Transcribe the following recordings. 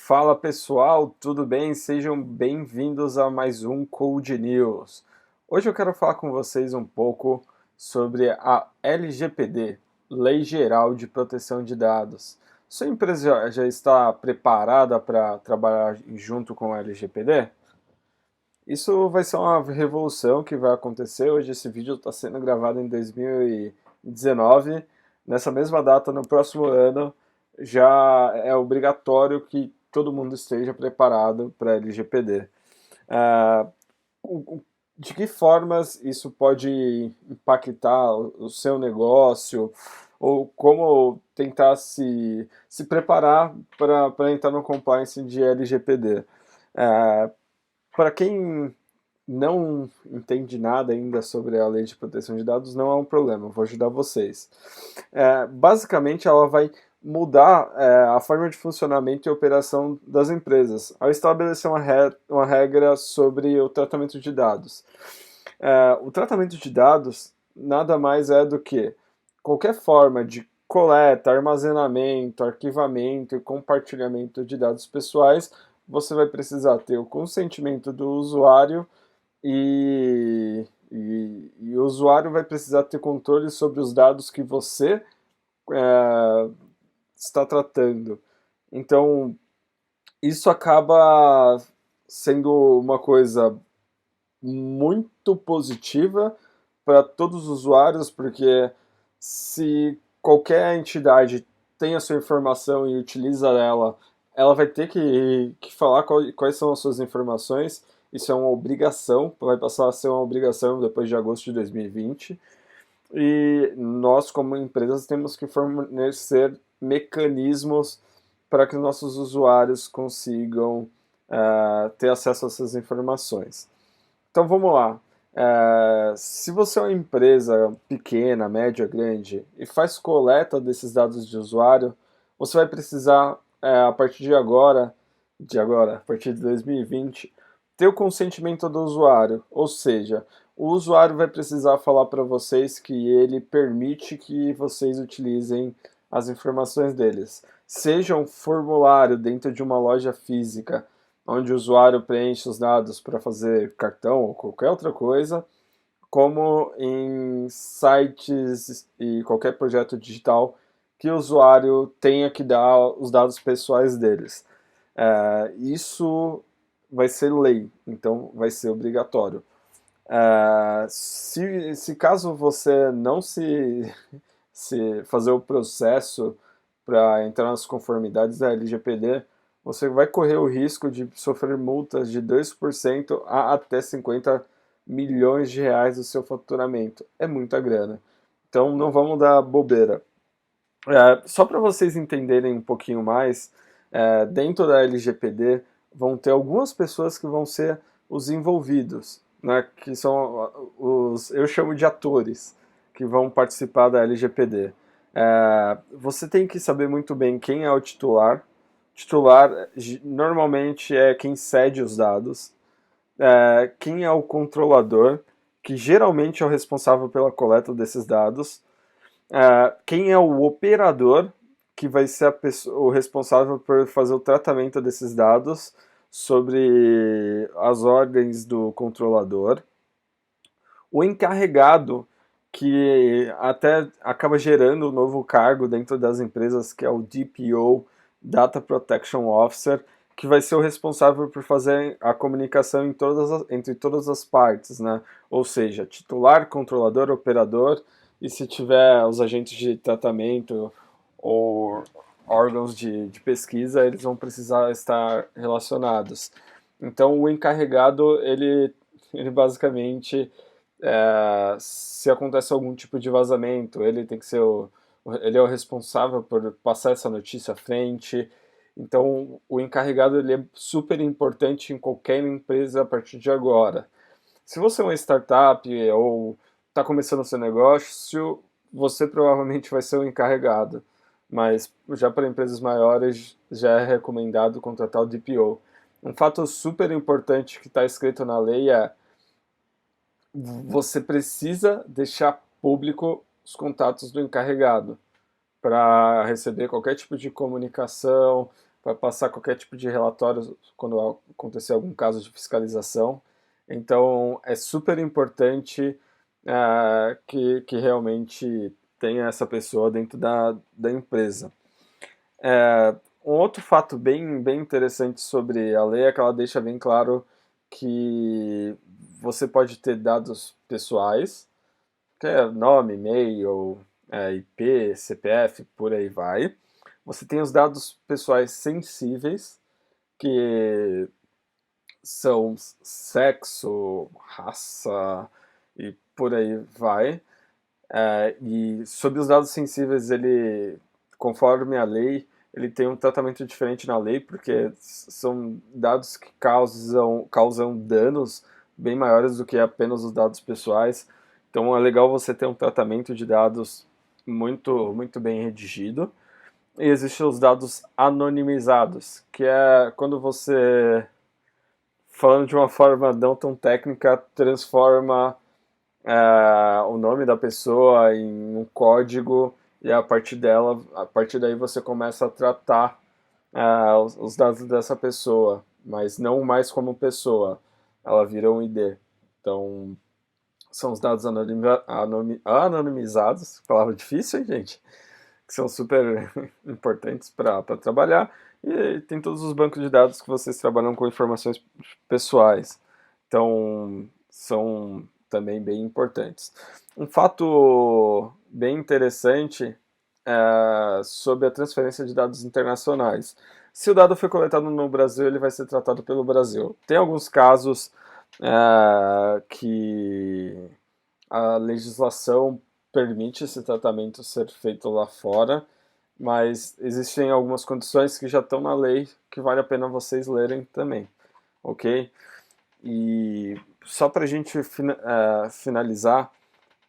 Fala pessoal, tudo bem? Sejam bem-vindos a mais um Code News. Hoje eu quero falar com vocês um pouco sobre a LGPD, Lei Geral de Proteção de Dados. Sua empresa já está preparada para trabalhar junto com a LGPD? Isso vai ser uma revolução que vai acontecer. Hoje esse vídeo está sendo gravado em 2019. Nessa mesma data, no próximo ano, já é obrigatório que todo mundo esteja preparado para a LGPD. Ah, de que formas isso pode impactar o seu negócio? Ou como tentar se preparar para entrar no compliance de LGPD? Para quem não entende nada ainda sobre a lei de proteção de dados, não é um problema, eu vou ajudar vocês. Basicamente, ela vai mudar a forma de funcionamento e operação das empresas, ao estabelecer uma regra sobre o tratamento de dados. O tratamento de dados nada mais é do que qualquer forma de coleta, armazenamento, arquivamento e compartilhamento de dados pessoais. Você vai precisar ter o consentimento do usuário e o usuário vai precisar ter controle sobre os dados que você está tratando. Então, isso acaba sendo uma coisa muito positiva para todos os usuários, porque se qualquer entidade tem a sua informação e utiliza ela, ela vai ter que falar quais são as suas informações. Isso é uma obrigação, vai passar a ser uma obrigação depois de agosto de 2020. E nós, como empresas, temos que fornecer mecanismos para que nossos usuários consigam ter acesso a essas informações. Então vamos lá. Se você é uma empresa pequena, média, grande e faz coleta desses dados de usuário, você vai precisar, a partir a partir de 2020, ter o consentimento do usuário. Ou seja, o usuário vai precisar falar para vocês que ele permite que vocês utilizem as informações deles. Seja um formulário dentro de uma loja física, onde o usuário preenche os dados para fazer cartão ou qualquer outra coisa, como em sites e qualquer projeto digital que o usuário tenha que dar os dados pessoais deles. Isso vai ser lei, então vai ser obrigatório. Se caso você não se fazer o processo para entrar nas conformidades da LGPD, você vai correr o risco de sofrer multas de 2% a até 50 milhões de reais do seu faturamento. É muita grana. Então não vamos dar bobeira. Só para vocês entenderem um pouquinho mais, dentro da LGPD vão ter algumas pessoas que vão ser os envolvidos, né, que são eu chamo de atores, que vão participar da LGPD. Você tem que saber muito bem quem é o titular. Titular normalmente é quem cede os dados. Quem é o controlador, que geralmente é o responsável pela coleta desses dados. Quem é o operador, que vai ser o responsável por fazer o tratamento desses dados sobre as ordens do controlador. O encarregado, que até acaba gerando um novo cargo dentro das empresas, que é o DPO, Data Protection Officer, que vai ser o responsável por fazer a comunicação entre todas as partes, né? Ou seja, titular, controlador, operador, e se tiver os agentes de tratamento ou órgãos de pesquisa, eles vão precisar estar relacionados. Então, o encarregado, ele basicamente, se acontece algum tipo de vazamento, ele tem que ser ele é o responsável por passar essa notícia à frente. Então, o encarregado ele é super importante em qualquer empresa a partir de agora. Se você é uma startup ou está começando o seu negócio, você provavelmente vai ser o encarregado. Mas já para empresas maiores já é recomendado contratar o DPO. Um fato super importante que está escrito na lei é: você precisa deixar público os contatos do encarregado para receber qualquer tipo de comunicação, vai passar qualquer tipo de relatório quando acontecer algum caso de fiscalização. Então é super importante que realmente tenha essa pessoa dentro da empresa. Um outro fato bem interessante sobre a lei é que ela deixa bem claro que você pode ter dados pessoais, que é nome, e-mail, IP, CPF, por aí vai. Você tem os dados pessoais sensíveis, que são sexo, raça e por aí vai. E sobre os dados sensíveis, conforme a lei, ele tem um tratamento diferente na lei, porque são dados que causam danos bem maiores do que apenas os dados pessoais. Então é legal você ter um tratamento de dados muito bem redigido. E existem os dados anonimizados, que é quando você, falando de uma forma não tão técnica, transforma o nome da pessoa em um código e a partir daí você começa a tratar os dados dessa pessoa, mas não mais como pessoa, ela vira um ID. Então, são os dados anonimizados, palavra difícil, hein, gente? Que são super importantes para trabalhar. E tem todos os bancos de dados que vocês trabalham com informações pessoais. Então, são também bem importantes. Um fato bem interessante é sobre a transferência de dados internacionais. Se o dado foi coletado no Brasil, ele vai ser tratado pelo Brasil. Tem alguns casos que a legislação permite esse tratamento ser feito lá fora, mas existem algumas condições que já estão na lei que vale a pena vocês lerem também, ok? E só para a gente finalizar,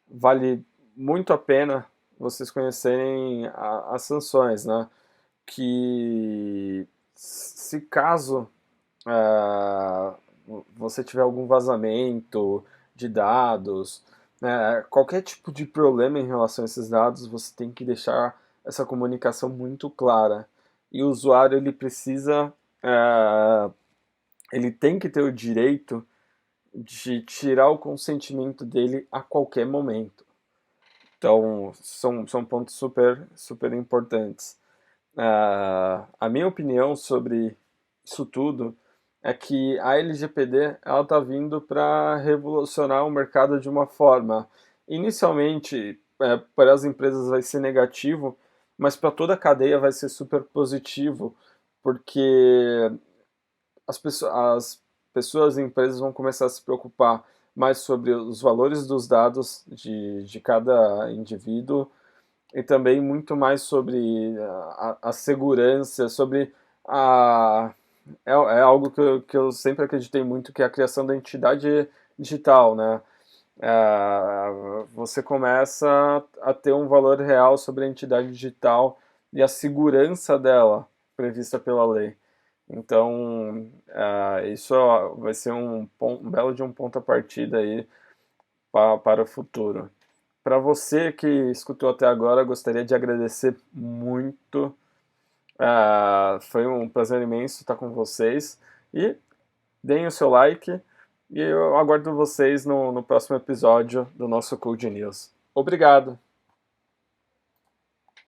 vale muito a pena vocês conhecerem as sanções, né? Que se caso você tiver algum vazamento de dados, qualquer tipo de problema em relação a esses dados, você tem que deixar essa comunicação muito clara. E o usuário ele tem que ter o direito de tirar o consentimento dele a qualquer momento. Então, são pontos super importantes. A minha opinião sobre isso tudo é que a LGPD ela está vindo para revolucionar o mercado de uma forma. Inicialmente, para as empresas vai ser negativo, mas para toda a cadeia vai ser super positivo, porque as pessoas e empresas vão começar a se preocupar mais sobre os valores dos dados de cada indivíduo e também muito mais sobre a segurança, sobre a... É algo que eu sempre acreditei muito, que é a criação da identidade digital, né? Você começa a ter um valor real sobre a entidade digital e a segurança dela prevista pela lei. Então, isso vai ser um belo de um ponto a partida aí para o futuro. Para você que escutou até agora, gostaria de agradecer muito. Foi um prazer imenso estar com vocês. E deem o seu like. E eu aguardo vocês no próximo episódio do nosso Code News. Obrigado!